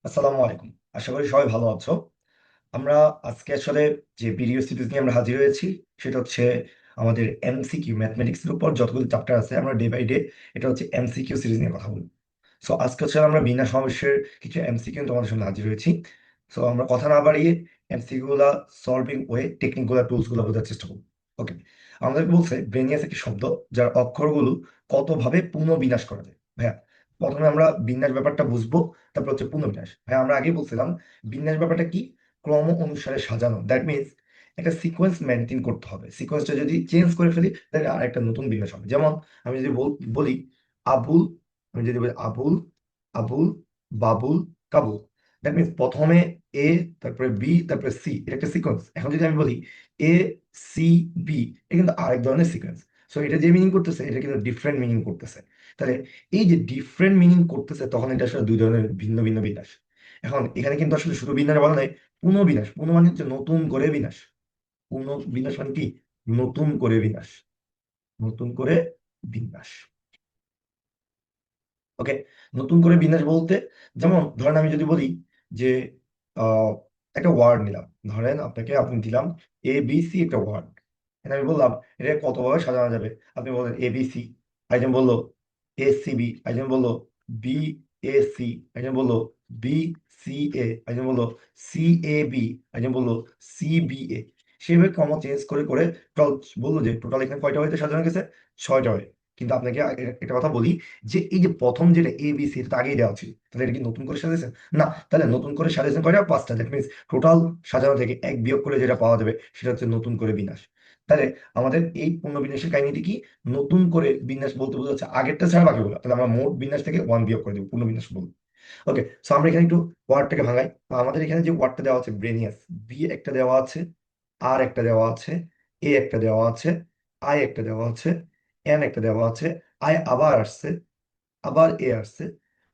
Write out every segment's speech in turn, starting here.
আসসালামু আলাইকুম। আশা করি সবাই ভালো আছো। আমরা আজকে আসলে যে ভিডিও সিরিজ নিয়ে আমরা হাজির হয়েছি সেটা হচ্ছে আমাদের এমসিকিউ ম্যাথমেটিক্স এর উপর যতগুলো চ্যাপ্টার আছে আমরা ডে বাই ডে এটা হচ্ছে এমসিকিউ সিরিজ নিয়ে কথা বলবো। সো আজকে হচ্ছে আমরা বিনা সমাবেশের কিছু এমসিকিউ তোমাদের সামনে হাজির হয়েছি। সো আমরা কথা না বাড়িয়ে এমসিকিউ গুলা সলভিং ওয়ে টেকনিক গুলা টুলস গুলা বোঝার চেষ্টা করবো। ওকে, আমাদের বলছে ব্রেনিয়াস একটি শব্দ যার অক্ষরগুলো কতভাবে পুনঃবিন্যাস করা যায়। ভাইয়া, প্রথমে আমরা বিন্যাস ব্যাপারটা বুঝবো, তারপর হচ্ছে পুনর্বিন্যাস। ভাইয়া, আমরা আগেই বলছিলাম বিন্যাস ব্যাপারটা কি, ক্রম অনুসারে সাজানো। দ্যাট মিনস একটা সিকোয়েন্স মেনটেন করতে হবে। সিকোয়েন্সটা যদি চেঞ্জ করে ফেলি তাহলে আর একটা নতুন বিন্যাস হবে। যেমন আমি যদি বলি আবুল, আমি যদি বলি আবুল, আবুল, বাবুল, কাবুল। দ্যাট মিনস প্রথমে এ, তারপরে বি, তারপরে সি, এটা একটা সিকোয়েন্স। এখন যদি আমি বলি এ, সি, বি, এটা কিন্তু আরেক ধরনের সিকোয়েন্স। সো এটা যে মিনিং করতেছে এটা কিন্তু ডিফারেন্ট মিনিং করতেছে। তাহলে এই যে ডিফারেন্ট মিনিং করতেছে তখন এটা আসলে দুই ধরনের ভিন্ন ভিন্ন বিন্যাস। এখন এখানে কিন্তু আসলে শুধু বিন্যাস বলা নাই, পুনঃবিন্যাস। পুনঃ মানে হচ্ছে নতুন করে বিন্যাস। পুনঃবিন্যাস মানে কি, নতুন করে বিন্যাস, নতুন করে বিন্যাস। ওকে, নতুন করে বিন্যাস বলতে যেমন ধরেন আমি যদি বলি যে আহ, একটা ওয়ার্ড নিলাম, ধরেন আপনি দিলাম এ বি সি, একটা ওয়ার্ড। আমি বললাম এটা কতভাবে সাজানো যাবে। আপনি বললেন এ বি সি, একজন বললো এ সি বি, একজন বললো বি এ সি, একজন বললো বি সি এ, একজন বললো সি এ বি, একজন বললো সি বি এ। সেভাবে ক্রম চেঞ্জ করে করে টোটাল বললো যে টোটাল এখানে কয়টা হয়েছে সাজানো গেছে, 6টা হয়ে। কিন্তু আপনাকে একটা কথা বলি যে এই যে প্রথম যেটা এ বি সি, এটা আগেই দেওয়া ছিল, তাহলে এটা কি নতুন করে সাজিয়েছেন? না। তাহলে নতুন করে সাজিয়েছেন কয়টা, 5টা। দ্যাট মিনস টোটাল সাজানো থেকে এক বিয়োগ করে যেটা পাওয়া যাবে সেটা হচ্ছে নতুন করে বিন্যাস। তাহলে আমাদের এই পুনর্বিন্যাসের কাহিনীটি কি, নতুন করে বিন্যাস বলতে বোঝাচ্ছে আগেরটা ছাড়া বাকিগুলো। তাহলে আমরা মোট বিন্যাস থেকে ওয়ান বিয়োগ করে দেবো, পূর্ণবিন্যাস বলবো। ওকে, সো আমরা এখানে একটু ওয়ার্ডটাকে ভাঙাই। তো আমাদের এখানে যে ওয়ার্ডটা দেওয়া আছে ব্রেনিয়াস, বি একটা দেওয়া আছে, আর একটা দেওয়া আছে, এ একটা দেওয়া আছে, আই একটা দেওয়া আছে, এন একটা দেওয়া আছে, আই আবার আসছে, আবার এ আসছে,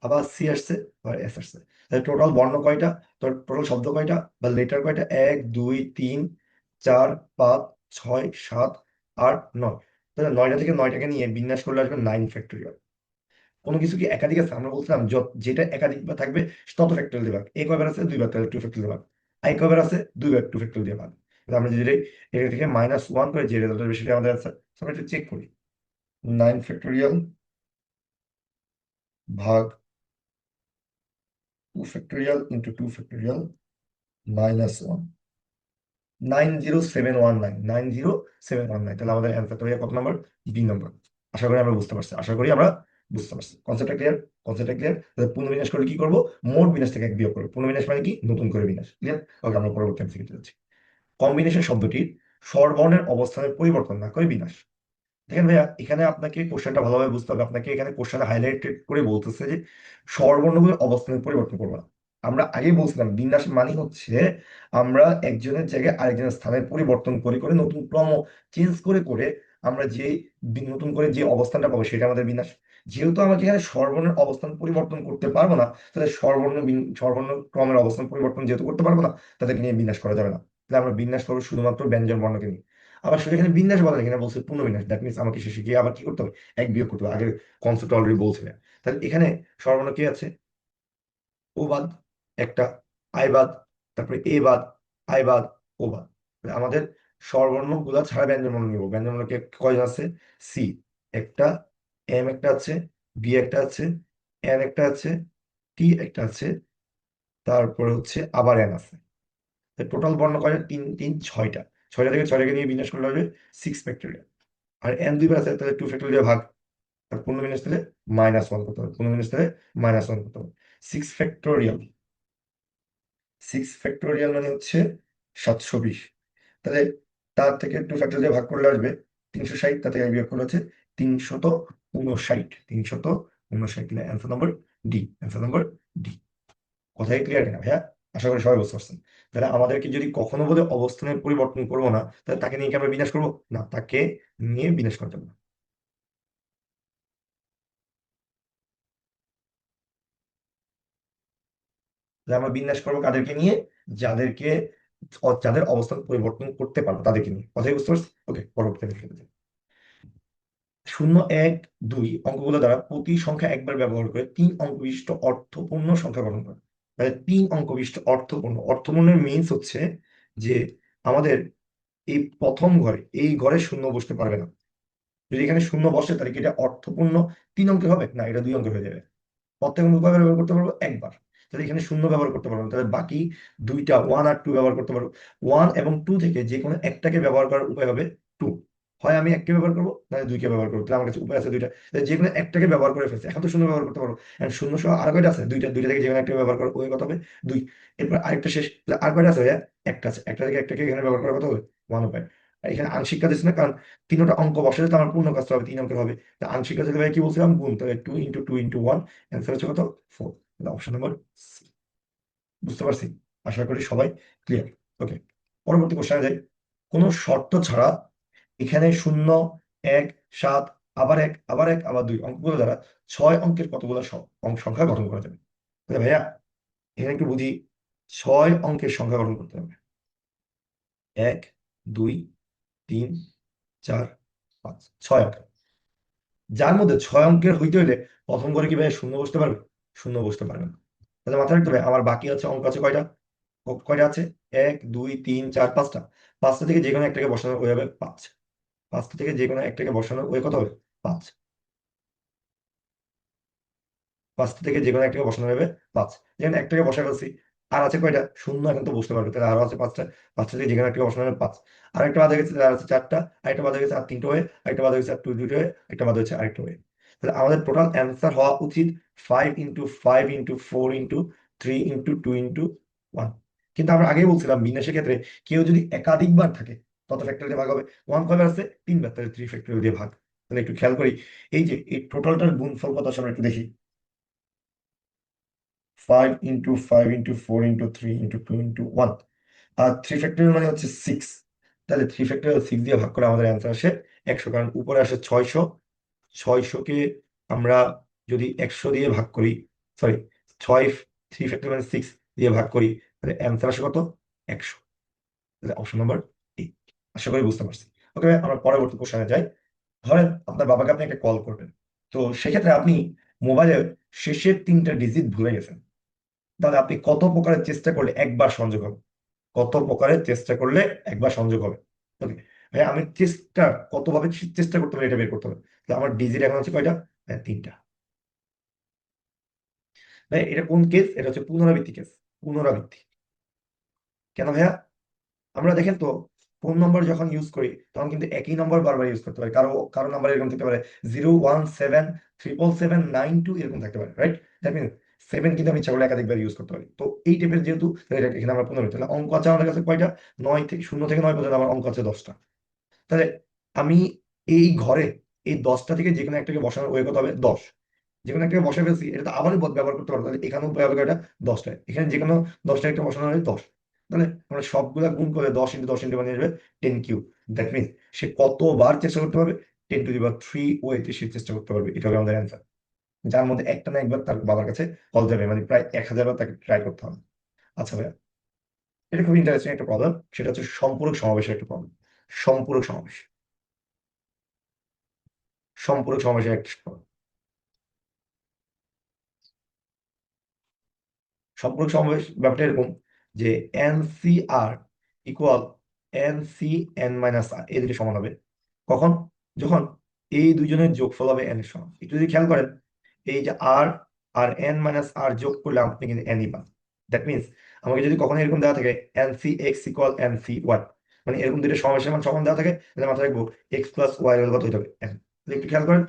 আবার সি আসছে, আবার এস আসছে। তাহলে টোটাল বর্ণ কয়টা, টোটাল শব্দ কয়টা বা লেটার কয়টা, 1 2 3 4 5 6 7 8 9। তাহলে 9টা থেকে 9টাকে নিয়ে বিন্যাস করলে আসবে 9 ফ্যাক্টরিয়াল। কোনো কিছু কি একাধিক আছে? আমরা বলছিলাম যেটা একাধিক বা থাকবে তত ফ্যাক্টরিয়াল দিয়ে ভাগ। এ কয়বার আছে, 2বার, তাহলে 2 ফ্যাক্টরিয়াল দিয়ে ভাগ। আই কয়বার আছে, 2বার, 2 ফ্যাক্টরিয়াল দিয়ে ভাগ। তাহলে আমরা যদি এটা থেকে -1 করে যে রেজাল্ট হবে সেটা আমাদের অ্যান্সার। আমরা একটু চেক করি। 9 ফ্যাক্টরিয়াল ভাগ 2 ফ্যাক্টরিয়াল × 2 ফ্যাক্টরিয়াল -1, 90719, তাহলে আমাদের অ্যান্সারটা হয়ে কত নম্বর, বি নম্বর। আশা করি আমরা বুঝতে পারছি, আশা করি আমরা বুঝতে পারছি। কনসেপ্টটা ক্লিয়ার? কনসেপ্টটা ক্লিয়ার। তাহলে পুনর্বিন্যাস করলে কি করবো, মোট বিন্যাস থেকে এক বিয়োগ করবো। পুনর্বিন্যাস মানে কি, নতুন করে বিন্যাস। ক্লিয়ার? ওকে, আমরা পরবর্তী অংশে যাচ্ছি। কম্বিনেশন শব্দটির স্বরবর্ণের অবস্থানের পরিবর্তন না করে বিন্যাস। দেখেন ভাইয়া, এখানে আপনাকে কোশ্চেনটা ভালোভাবে বুঝতে হবে। আপনাকে এখানে কোশ্চেন হাইলাইটেড করে বলতেছে যে স্বরবর্ণগুলোর অবস্থানের পরিবর্তন করবো না। আমরা আগেই বলছিলাম বিন্যাস মানে হচ্ছে আমরা একজনের জায়গায় আরেকজনের স্থানের পরিবর্তন করে করে নতুন ক্রম চেঞ্জ করে করে আমরা যে নতুন করে যে অবস্থানটা পাবো সেটা আমাদের বিন্যাস। যেহেতু আমাকে এখানে স্বরবর্ণের অবস্থান পরিবর্তন করতে পারবো না, তাহলে স্বরবর্ণ ক্রমের অবস্থান পরিবর্তন যেহেতু করতে পারবো না, তাদেরকে নিয়ে বিন্যাস করা যাবে না। তাহলে আমরা বিন্যাস করবো শুধুমাত্র ব্যঞ্জন বর্ণকে নিয়ে। আবার সেটা এখানে বিন্যাস বলা যায়, এখানে বলছে পুনর্বিন্যাস। দ্যাট মিনস আমাকে শেষে গিয়ে আবার কি করতে হবে, এক বিয়োগ করতে হবে। আগের কনসেপ্ট অলরেডি বলছিলেন। তাহলে এখানে সর্বর্ণ কি আছে, ও বাদ একটা, আই বাদ, তারপরে এ বাদ, আই বাদ, ও বাদ। তাহলে আমাদের স্বরবর্ণ গুলা ছাড়া ব্যঞ্জন বর্ণ নিব। ব্যঞ্জন বর্ণ কয়জন আছে, সি একটা, এম একটা আছে, বি একটা আছে, এন একটা আছে, টি একটা আছে, তারপরে হচ্ছে আবার এন আছে। টোটাল বর্ণ কয়টা, 3 3 6টা। 6টা থেকে 6টাকে নিয়ে বিন্যাস করলে হবে 6 ফ্যাক্টরিয়াল। আর এন 2বার আছে, তাহলে 2 ফ্যাক্টরিয়াল দিয়ে ভাগ। আর 15 তাহলে -1 করতে হবে, 15 তাহলে -1 করতে হবে। 6 ফ্যাক্টরিয়াল, 6 ফ্যাক্টরিয়াল মানে হচ্ছে 720। তাহলে তার থেকে 2 ফ্যাক্টরিয়াল দিয়ে ভাগ করলে আসবে 360, তার থেকে বিয়োগ করলে হচ্ছে 359। 359, তাহলে অ্যান্সার নম্বর ডি, অ্যান্সার নম্বর ডি। কথাই ক্লিয়ার কিনা ভাইয়া? আশা করি সবাই বুঝতে পারছেন। তাহলে আমাদেরকে যদি কখনো বলে অবস্থানের পরিবর্তন করবো না, তাহলে তাকে নিয়ে কি আমরা বিনাশ করবো না, তাকে নিয়ে বিনাশ করতে হবে না। তাহলে আমরা বিন্যাস করবো কাদেরকে নিয়ে, যাদেরকে যাদের অবস্থান পরিবর্তন করতে পারবো তাদেরকে নিয়ে। কথাই বুঝতে পারছি? ওকে, পরবর্তী দেখে যাই। 0 1 2 অঙ্কগুলো দ্বারা প্রতি সংখ্যা একবার ব্যবহার করে 3 অঙ্ক বিশিষ্ট অর্থপূর্ণ সংখ্যা গঠন করে। তাহলে 3 অঙ্ক বিশিষ্ট অর্থপূর্ণ। অর্থপূর্ণের মিনস হচ্ছে যে আমাদের এই প্রথম ঘরে, এই ঘরে শূন্য বসতে পারবে না। যদি এখানে শূন্য বসে তাহলে কি এটা অর্থপূর্ণ 3 অঙ্কের হবে? না, এটা 2 অঙ্কের হয়ে যাবে। প্রত্যেক অঙ্ক কয়বার ব্যবহার করতে পারবো? একবার। তাহলে এখানে শূন্য ব্যবহার করতে পারবো না। তাহলে বাকি দুইটা 1 আর 2 ব্যবহার করতে পারবো। 1 এবং 2 থেকে যে কোনো একটাকে ব্যবহার করার উপায় হবে 2। হয় আমি এককে ব্যবহার করবো, নাহলে 2কে ব্যবহার করবো। তাহলে আমার কাছে উপায় আছে দুইটা। তাহলে যে কোনো একটাকে ব্যবহার করে ফেলছি, এখন তো শূন্য ব্যবহার করতে পারবো। এখন শূন্য সহ আর কয়টা আছে? দুইটা। দুইটা থেকে যে কোনো একটা ব্যবহার করার উপায় কত হবে? 2। এরপর আরেকটা শেষ। তাহলে আর কয়টা আছে ভাইয়া? একটা আছে। একটা থেকে একটাকে এখানে ব্যবহার করার কত হবে? 1 উপায়। আর এখানে আংশিক কাজ দিচ্ছে না, কারণ তিনটা অঙ্ক বসালে তো আমার পূর্ণ কাজটা হবে, 3 অঙ্কের হবে। তা আংশিক কাজ ভাই কি বলছিলাম? গুণ। তাহলে 2 × 2 × 1, অ্যান্সার হচ্ছে কত? 4। Option number C. বুঝতে পারছি? আশা করি সবাই ক্লিয়ার। ওকে, পরবর্তী কোশ্চেনে যাই। কোনো শর্ত ছাড়া এখানে 0, 1, 7, আবার 1, আবার 1, আবার 2 অঙ্কগুলো দ্বারা 6 অঙ্কের কতগুলো সংখ্যা গঠন করা যাবে? তাহলে ভাইয়া এখানে একটু বুঝি। 6 অঙ্কের সংখ্যা গঠন করতে হবে। 1, 2, 3, 4, 5, 6 অঙ্ক। যার মধ্যে 6 অঙ্কের হইতে হইলে প্রথম ঘরে কি ভাই শূন্য বসতে পারবে? শূন্য বসতে পারবে না। তাহলে মাথায় রাখতে হবে আমার বাকি আছে অঙ্ক আছে কয়টা? কয়টা আছে? 1, 2, 3, 4, 5টা। 5টা থেকে যে কোনো একটাকে বসানো ওই হবে 5। 5টা থেকে যে কোনো একটাকে বসানো ওই কত হবে? 5। 5টা থেকে যে কোনো একটাকে বসানো হবে 5। যেখানে একটাকে বসা ফেলছি, আর আছে কয়টা? শূন্য। এখন তো বুঝতে পারবে, তাহলে আরো আছে 5টা। 5টা থেকে যে কোনো একটাকে বসানো হবে 5। আর একটা বাদ হয়ে গেছে, আর আছে 4টা। আরেকটা বাদ হয়ে গেছে আর 3টে হয়ে। আরেকটা বাদ হয়ে গেছে আর 2 হয়ে। একটা বাদ হয়েছে আরেকটা হয়ে। তাহলে আমাদের টোটাল অ্যান্সার হওয়া উচিত 5 × 5 × 4 × 2 × 1। কিন্তু আমরা আগেই বলছিলাম বিন্যাসের ক্ষেত্রে কেউ যদি একাধিকবার থাকে তত ফ্যাক্টর দিয়ে ভাগ হবে। 1 কয়বার আছে? 3বার, তাহলে 3 ফ্যাক্টর দিয়ে ভাগ। তাহলে একটু খেয়াল করি, এই যে এই টোটালটার গুণফল কত আসে আমরা একটু দেখি। 5 × 5 × 4 × 3 × 2 × 1। আর 3 ফ্যাক্টরিয়াল মানে হচ্ছে 6। তাহলে 3 ফ্যাক্টরিয়াল 6 দিয়ে ভাগ করে আমাদের অ্যান্সার আসে 100। কারণ উপরে আসে 600। 600কে আমরা যদি 100 দিয়ে ভাগ করি, সরি, 6 3 ফ্যাক্টরিয়াল মানে 6 দিয়ে ভাগ করি, তাহলে অ্যান্সার আসে কত? 100। তাহলে অপশন নম্বর এ। আশা করি বুঝতে পারছি। ওকে, আমরা পরবর্তী কোশ্চেনে যাই। ধরেন আপনার বাবাকে আপনি একটা কল করবেন। তো সেক্ষেত্রে আপনি মোবাইলের শেষের 3টা ডিজিট ভুলে গেছেন। তাহলে আপনি কত প্রকারের চেষ্টা করলে একবার সংযোগ হবে? কত প্রকারের চেষ্টা করলে একবার সংযোগ হবে? ওকে ভাই, আমি চেষ্টা কতভাবে চেষ্টা করতে হবে এটা বের করতে হবে। তো আমার ডিজিট এখন হচ্ছে কয়টা? হ্যাঁ, 3টা। ভাই এটা কোন কেস? এটা হচ্ছে পুনরাবৃত্তি কেস। পুনরাবৃত্তি। কেন ভাইয়া? আমরা দেখেন তো, ফোন নম্বর যখন ইউজ করি তখন কিন্তু একই নম্বর বারবার ইউজ করতে পারি। কারো কারো নাম্বার এরকম থাকতে পারে 0177792 এরকম থাকতে পারে, রাইট? দ্যাট মিনস 7 কিন্তু আমি ইচ্ছা করলে একাধিকবার ইউজ করতে পারি। তো এই টাইপের যেহেতু, তাহলে এখানে আমরা 15। তাহলে অঙ্ক আছে আমাদের কাছে কয়টা? 0 থেকে 9 পর্যন্ত আমার অঙ্ক আছে 10টা। তাহলে আমি এই ঘরে এই 10টা থেকে যে কোনো একটাকে বসানোর ওয়ে কত হবে? 10। যে কোনো একটাকে বসে ফেলছি, এটা তো আবারও ব্যবহার করতে পারবো। তাহলে এখানেও হবে কয়টা? 10টায়। এখানে যে কোনো 10টা একটা বসানো হলে 10। তাহলে আমরা সবগুলা গুণ করে 10 × 10 × বানিয়ে যাবে 10³ দ্যাট মিনস সে কতবার চেষ্টা করতে পারবে? 10⁻³ ওয়েতে সে চেষ্টা করতে পারবে। এটা হবে আমাদের অ্যান্সার। যার মধ্যে একটা না একবার তার বাবার কাছে কল যাবে, মানে প্রায় 1000বার তাকে ট্রাই করতে হবে। আচ্ছা ভাইয়া, এটা খুব ইন্টারেস্টিং একটা প্রবলেম। সেটা হচ্ছে সম্পূরক সমাবেশের একটা প্রবলেম। সম্পূরক সমাবেশ। সম্পূরক সমাবেশের একটা problem। সম্পূরক সমাবেশ ব্যাপারটা এরকম যে NCR ইকুয়াল NC n-r, এই দুটো সমান হবে কখন? যখন এই দুজনের যোগফল হবে n এর সমান। একটু যদি খেয়াল করেন, এই যে r আর n-r যোগ করলে আপনি কিন্তু n ই পান। দ্যাট মিনস আমাকে যদি কখনো এরকম দেওয়া থাকে NCx ইকুয়াল NC1, মানে এরকম দুটো সমাবেশের মান সমান দেওয়া থাকে, তাহলে মাথায় রাখবো x + y এর কত হতে হবে? n। তাহলে একটু খেয়াল করেন,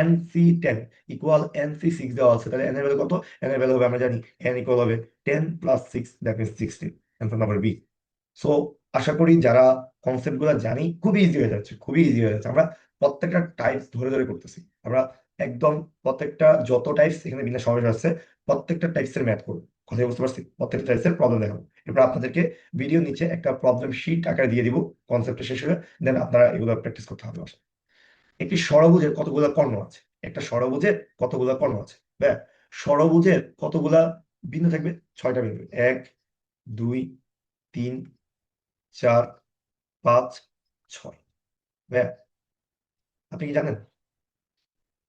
NC10 ইকুয়াল NC6 দেওয়া আছে, তাহলে n এর ভ্যালু কত? n এর ভ্যালু হবে, আমরা জানি n ইকুয়াল হবে 10 + 6, that means 16। Answer number B. So আশা করি যারা কনসেপ্ট গুলো জানি, খুবই ইজি হয়ে যাচ্ছে, খুবই ইজি হয়ে যাচ্ছে। আমরা প্রত্যেকটা টাইপস ধরে ধরে করতেছি। আমরা একদম প্রত্যেকটা যত টাইপস এখানে বিন্যাস সমাবেশ আছে, প্রত্যেকটা টাইপসের ম্যাথ করবো। কথা বুঝতে পারছি? প্রত্যেকটা টাইপসের প্রবলেম দেখাবো। এরপর আপনাদেরকে ভিডিও নিচে একটা প্রবলেম শিট আকারে দিয়ে দিব কনসেপ্টটা শেষ হলে, দেন আপনারা এগুলো প্র্যাকটিস করতে হবে বাসায়। একটি ষড়ভুজের কতগুলা কর্ণ আছে? একটা ষড়ভুজের কতগুলা কর্ণ আছে? হ্যাঁ, ষড়ভুজের কতগুলা বিন্দু থাকবে? 6টা বিন্দু। 1, 2, 3, 4, 5, 6। হ্যাঁ, আপনি কি জানেন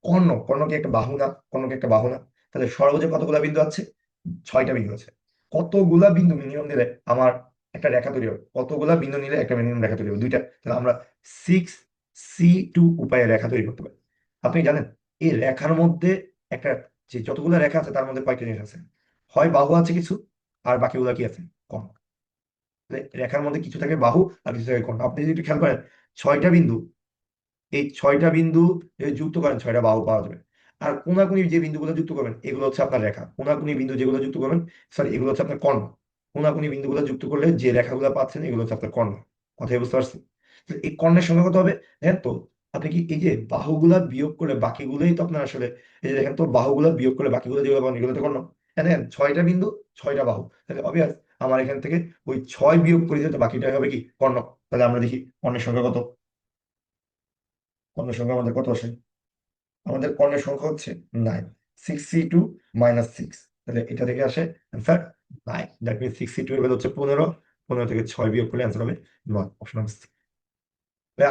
কর্ণ কি একটা বাহু না? কর্ণ কি একটা বাহু না? তাহলে ষড়ভুজে কতগুলা বিন্দু আছে? 6টা বিন্দু আছে। কতগুলা বিন্দু মিনিমাম নিলে আমার একটা রেখা তৈরি হবে, কতগুলা বিন্দু নিলে একটা মিনিমাম রেখা তৈরি হবে? দুইটা। তাহলে আমরা 6C2 উপায়ে রেখা তৈরি করতে পারি। আপনি জানেন এই রেখার মধ্যে একটা, যে যতগুলো রেখা আছে তার মধ্যে কয়েকটা জিনিস আছে, হয় বাহু আছে কিছু, আর বাকিগুলা কি আছে? কর্ণ। তাহলে রেখার মধ্যে কিছু থাকে বাহু আর কিছু থাকে কর্ণ। আপনি যদি একটু খেয়াল করেন, 6টা বিন্দু, এই 6টা বিন্দু যদি যুক্ত করেন 6টা বাহু পাওয়া যাবে। আর কোনাকুনি যে বিন্দুগুলো যুক্ত করবেন এগুলো হচ্ছে আপনার রেখা। কোনাকুনি বিন্দু যেগুলো যুক্ত করবেন, সরি, এগুলো হচ্ছে আপনার কর্ণ। কোনাকুনি বিন্দুগুলো যুক্ত করলে যে রেখাগুলো পাচ্ছেন এগুলো হচ্ছে আপনার কর্ণ। কথাই বুঝতে পারছেন? তো এই কর্ণের সঙ্গে কত হবে দেখেন তো। আপনি কি এই যে বাহুগুলা বিয়োগ করলে বাকিগুলোই তো আপনার আসলে, এই যে দেখেন তো, বাহুগুলা বিয়োগ করলে বাকিগুলো যেগুলো পাবেন এগুলো তো কর্ণ। হ্যাঁ, দেখেন 6টা বিন্দু, 6টা বাহু, তাহলে অবভিয়াস আমার এখান থেকে ওই 6 বিয়োগ করে দিলে তো বাকিটাই হবে কি? কর্ণ। তাহলে আমরা দেখি কর্ণের সংখ্যা কত। কর্ণের সংখ্যা আমাদের কত আসে? আমাদের কর্ণের সংখ্যা হচ্ছে 9। 6C2 -6, তাহলে এটা থেকে আসে অ্যান্সার 9। দ্যাট মিনস 6C2 এর ভ্যালু হচ্ছে 15। 15 থেকে 6 বিয়োগ করলে অ্যান্সার হবে 9, অপশন নাম্বার সি।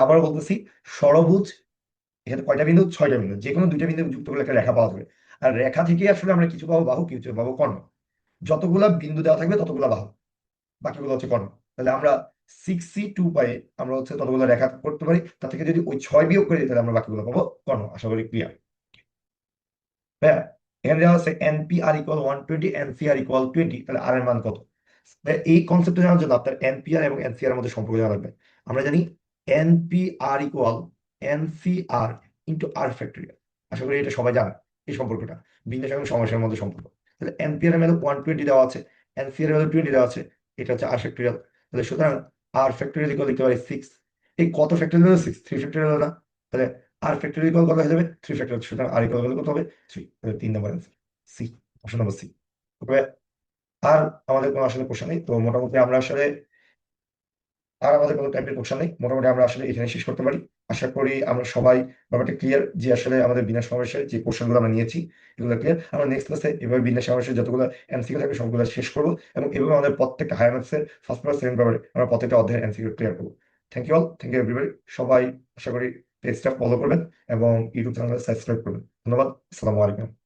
আবার বলতেছি, ষড়ভুজ, এখানে কয়টা বিন্দু? 6টা বিন্দু, যে কোনো দুইটা বিন্দু যুক্ত করলে একটা রেখা পাওয়া যাবে। আর রেখা থেকে আসলে আমরা কিছু পাবো বাহু, কিছু পাবো কর্ণ। যতগুলা বিন্দু দেওয়া থাকবে ততগুলা বাহু, বাকিগুলো হচ্ছে কর্ণ। তাহলে আমরা 6C2 পাই, আমরা হচ্ছে ততগুলো রেখা করতে পারি, তার থেকে যদি ওই 6 বিয়োগ করি তাহলে আমরা বাকিগুলো পাবো কর্ণ। আশা করি ক্লিয়ার। হ্যাঁ, এখানে দেওয়া আছে NPR ইকুয়াল 120, NCR ইকুয়াল 20, তাহলে আর এর মান কত? এই কনসেপ্টটা জানার জন্য আপনার NPR এবং NCR এর মধ্যে সম্পর্ক জানা লাগবে। আমরা জানি NPR ইকুয়াল NCR ইন্টু আর ফ্যাক্টরিয়াল। আশা করি এটা সবাই জানে এই সম্পর্কটা, বিন্যাস এবং সমস্যার মধ্যে সম্পর্ক। তাহলে NPR এর ভ্যালু 120 দেওয়া আছে, NCR এর ভ্যালু 20 দেওয়া আছে, এটা হচ্ছে আর ফ্যাক্টরিয়াল। তাহলে সুতরাং আর ফ্যাক্টরিয়াল ইকুয়াল লিখতে পারি 6। এই কত ফ্যাক্টরিয়াল হলো? 6, 3 ফ্যাক্টরিয়াল হলো না? তাহলে আর ফ্যাক্টরিয়াল ইকুয়াল কত হয়ে যাবে? 3 ফ্যাক্টরিয়াল। সুতরাং আর ইকুয়াল কত হবে? 3। তাহলে 3 নম্বর answer C, option number C. আর আমাদের কোনো আসলে কোশ্চেন নেই তো, মোটামুটি আমরা আসলে, আর আমাদের কোনো টাইপের কোশ্চেন নেই, মোটামুটি আমরা আসলে এখানে শেষ করতে পারি। আশা করি আমরা সবাই ব্যাপারটা ক্লিয়ার, যে আসলে আমাদের বিন্যাস সমস্যার যে কোশ্চেনগুলো আমরা নিয়েছি এগুলো ক্লিয়ার। আমরা নেক্সট ক্লাসে এভাবে বিন্যাস সমস্যার যতগুলো এমসিকিউ থাকবে সবগুলো শেষ করবো, এবং এভাবে আমাদের প্রত্যেকটা হায়ার ম্যাথসের ফার্স্ট পেপার সেকেন্ড পেপারে আমরা প্রত্যেকটা অধ্যায়ের এমসিকিউ ক্লিয়ার করবো। Thank you all, thank you everybody. সবাই আশা করি পেজটা ফলো করবেন এবং ইউটিউব চ্যানেলটা সাবস্ক্রাইব করবেন। ধন্যবাদ। আসসালামু আলাইকুম।